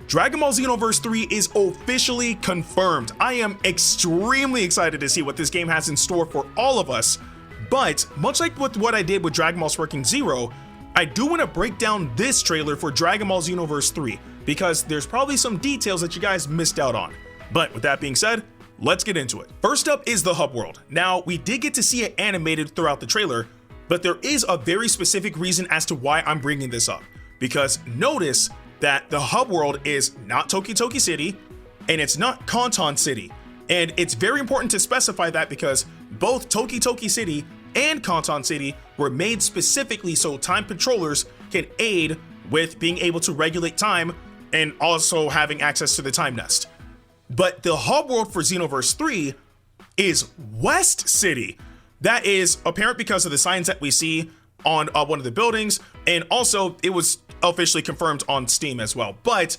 Dragon Ball Xenoverse 3 is officially confirmed. I am extremely excited to see what this game has in store for all of us, but much like with what I did with Dragon Ball Sparking Zero, I do want to break down this trailer for Dragon Ball Xenoverse 3, because there's probably some details that you guys missed out on. But with that being said, let's get into it. First up is the hub world. Now, we did get to see it animated throughout the trailer, but there is a very specific reason as to why I'm bringing this up, because notice that the hub world is not Toki Toki City and it's not Kanton City. And it's very important to specify that because both Toki Toki City and Kanton City were made specifically so time patrollers can aid with being able to regulate time and also having access to the time nest. But the hub world for Xenoverse 3 is West City. That is apparent because of the signs that we see on one of the buildings, and also it was officially confirmed on Steam as well. But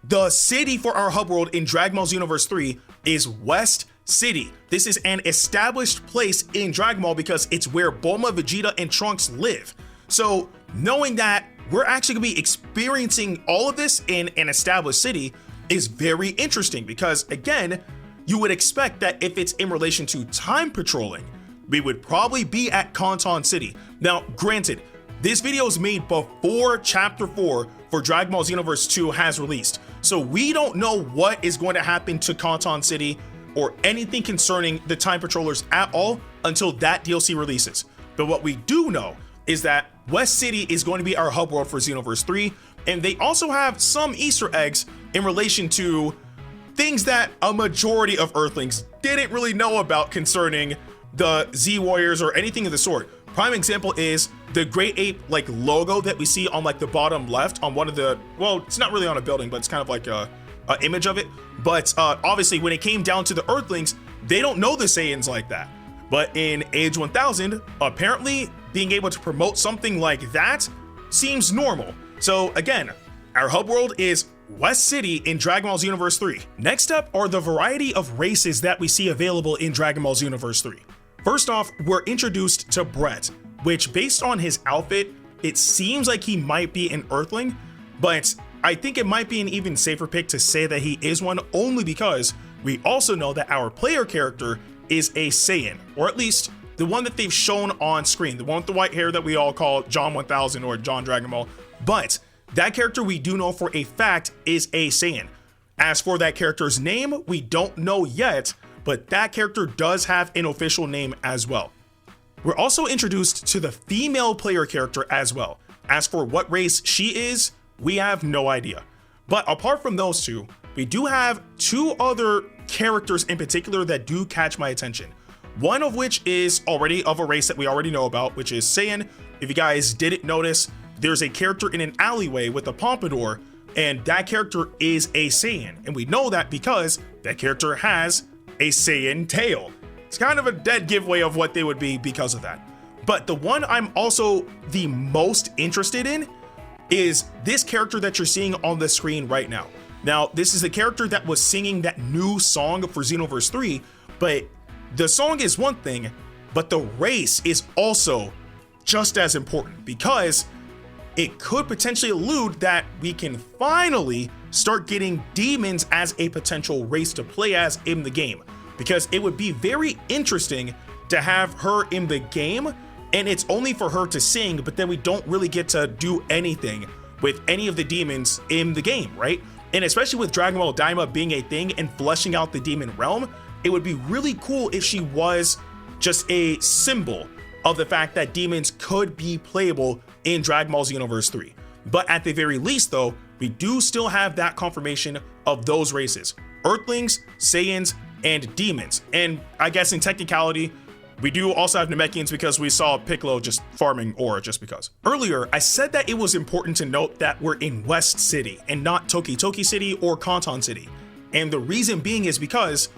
the city for our hub world in Dragon Ball Xenoverse 3 is West City. This is an established place in Dragon Ball because it's where Bulma, Vegeta, and Trunks live. So knowing that we're actually gonna be experiencing all of this in an established city is very interesting, because again, you would expect that if it's in relation to time patrolling, we would probably be at Kanton City. Now, granted, this video is made before Chapter 4 for Dragon Ball Xenoverse 2 has released, so we don't know what is going to happen to Kanton City or anything concerning the time patrollers at all until that DLC releases. But what we do know is that West City is going to be our hub world for Xenoverse 3, and they also have some Easter eggs in relation to things that a majority of Earthlings didn't really know about concerning the Z Warriors or anything of the sort. Prime example is the Great Ape like logo that we see on like the bottom left on one of the, well, it's not really on a building, but it's kind of like a image of it. But obviously when it came down to the Earthlings, they don't know the Saiyans like that. But in Age 1000, apparently being able to promote something like that seems normal. So again, our hub world is West City in Dragon Ball Xenoverse 3. Next up are the variety of races that we see available in Dragon Ball Xenoverse 3. First off, we're introduced to Brett, which based on his outfit, it seems like he might be an Earthling, but I think it might be an even safer pick to say that he is one, only because we also know that our player character is a Saiyan, or at least the one that they've shown on screen, the one with the white hair that we all call John 1000 or John Dragon Ball. But that character we do know for a fact is a Saiyan. As for that character's name, we don't know yet, but that character does have an official name as well. We're also introduced to the female player character as well. As for what race she is, we have no idea. But apart from those two, we do have two other characters in particular that do catch my attention. One of which is already of a race that we already know about, which is Saiyan. If you guys didn't notice, there's a character in an alleyway with a pompadour, and that character is a Saiyan. And we know that because that character has a Saiyan tail. It's kind of a dead giveaway of what they would be because of that. But the one I'm also the most interested in is this character that you're seeing on the screen right now. Now, this is the character that was singing that new song for Xenoverse 3, but the song is one thing, but the race is also just as important, because it could potentially allude that we can finally start getting demons as a potential race to play as in the game, because it would be very interesting to have her in the game and it's only for her to sing, but then we don't really get to do anything with any of the demons in the game, right? And especially with Dragon Ball Daima being a thing and fleshing out the demon realm, it would be really cool if she was just a symbol of the fact that demons could be playable in Dragon Ball Xenoverse 3. But at the very least though, we do still have that confirmation of those races: Earthlings, Saiyans, and demons. And I guess in technicality, we do also have Namekians because we saw Piccolo just farming ore just because. Earlier, I said that it was important to note that we're in West City and not Toki Toki City or Kanton City. And the reason being is because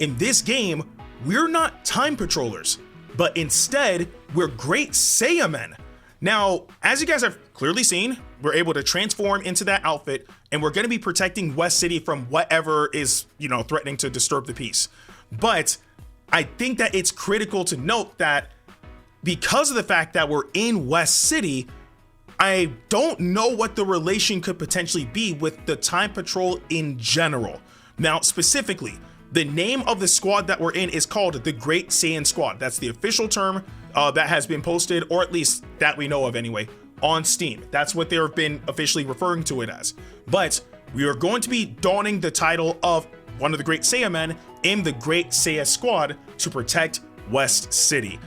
in this game, we're not time patrollers, but instead we're great Saiyamen. Now, as you guys have clearly seen, we're able to transform into that outfit, and we're going to be protecting West City from whatever is, threatening to disturb the peace. But I think that it's critical to note that because of the fact that we're in West City, I don't know what the relation could potentially be with the Time Patrol in general. Now, specifically, the name of the squad that we're in is called the Great Saiyan Squad. That's the official term that has been posted, or at least that we know of anyway, on Steam. That's what they've been officially referring to it as. But we are going to be donning the title of one of the Great Saiyamen in the Great Saiya Squad to protect West City.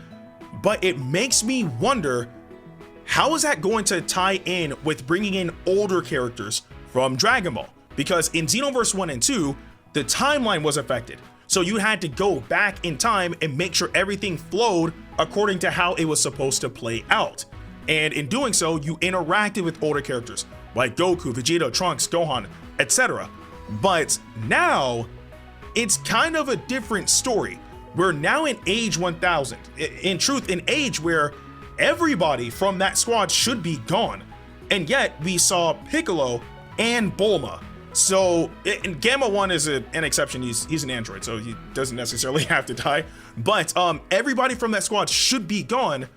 But it makes me wonder, how is that going to tie in with bringing in older characters from Dragon Ball? Because in Xenoverse 1 and 2, the timeline was affected. So you had to go back in time and make sure everything flowed according to how it was supposed to play out. And in doing so, you interacted with older characters like Goku, Vegeta, Trunks, Gohan, etc. But now, it's kind of a different story. We're now in Age 1000. In truth, an age where everybody from that squad should be gone. And yet, we saw Piccolo and Bulma. So, and Gamma 1 is an exception. He's an android, so he doesn't necessarily have to die. But everybody from that squad should be gone,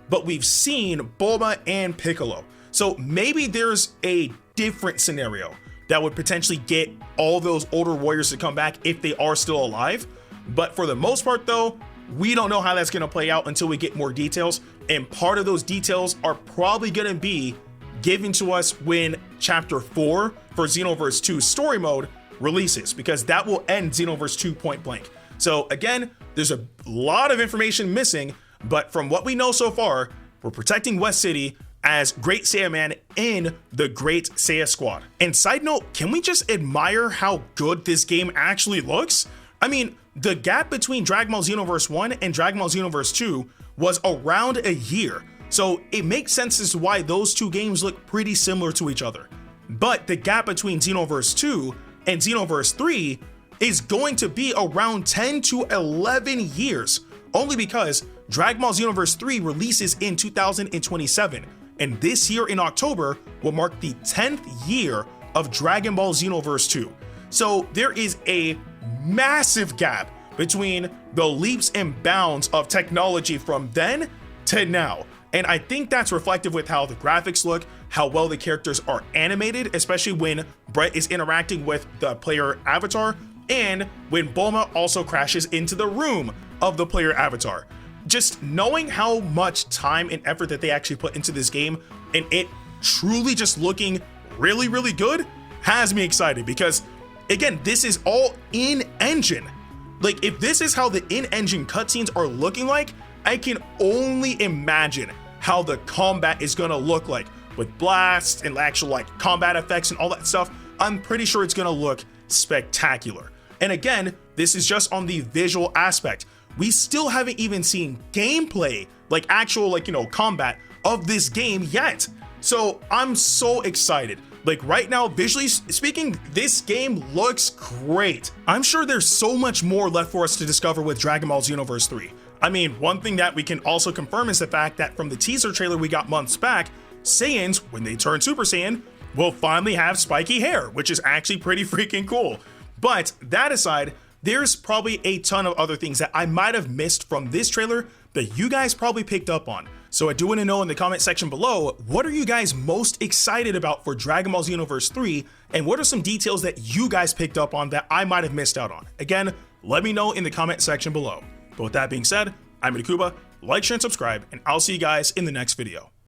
but we've seen Bulma and Piccolo. So maybe there's a different scenario that would potentially get all those older warriors to come back if they are still alive. But for the most part though, we don't know how that's gonna play out until we get more details. And part of those details are probably gonna be given to us when Chapter 4 for Xenoverse 2 story mode releases, because that will end Xenoverse 2 point blank. So again, there's a lot of information missing, but from what we know so far, we're protecting West City as Great Saiyaman in the Great Saiya Squad. And side note, can we just admire how good this game actually looks? I mean, the gap between Dragon Ball Xenoverse 1 and Dragon Ball Xenoverse 2 was around a year. So it makes sense as to why those two games look pretty similar to each other. But the gap between Xenoverse 2 and Xenoverse 3 is going to be around 10 to 11 years, only because Dragon Ball Xenoverse 3 releases in 2027, and this year in October will mark the 10th year of Dragon Ball Xenoverse 2. So there is a massive gap between the leaps and bounds of technology from then to now. And I think that's reflective with how the graphics look, how well the characters are animated, especially when Brett is interacting with the player avatar, and when Bulma also crashes into the room of the player avatar. Just knowing how much time and effort that they actually put into this game, and it truly just looking really, really good, has me excited, because again, this is all in-engine. Like, if this is how the in-engine cutscenes are looking like, I can only imagine how the combat is gonna look like with blasts and actual like combat effects and all that stuff. I'm pretty sure it's gonna look spectacular. And again, this is just on the visual aspect. We still haven't even seen gameplay, like actual like, combat of this game yet. So I'm so excited. Like right now, visually speaking, this game looks great. I'm sure there's so much more left for us to discover with Dragon Ball Xenoverse 3. I mean, one thing that we can also confirm is the fact that from the teaser trailer we got months back, Saiyans, when they turn Super Saiyan, will finally have spiky hair, which is actually pretty freaking cool. But that aside, there's probably a ton of other things that I might have missed from this trailer that you guys probably picked up on. So I do want to know in the comment section below, what are you guys most excited about for Dragon Ball Xenoverse 3? And what are some details that you guys picked up on that I might have missed out on? Again, let me know in the comment section below. But with that being said, I'm Ndukauba, like, share, and subscribe, and I'll see you guys in the next video.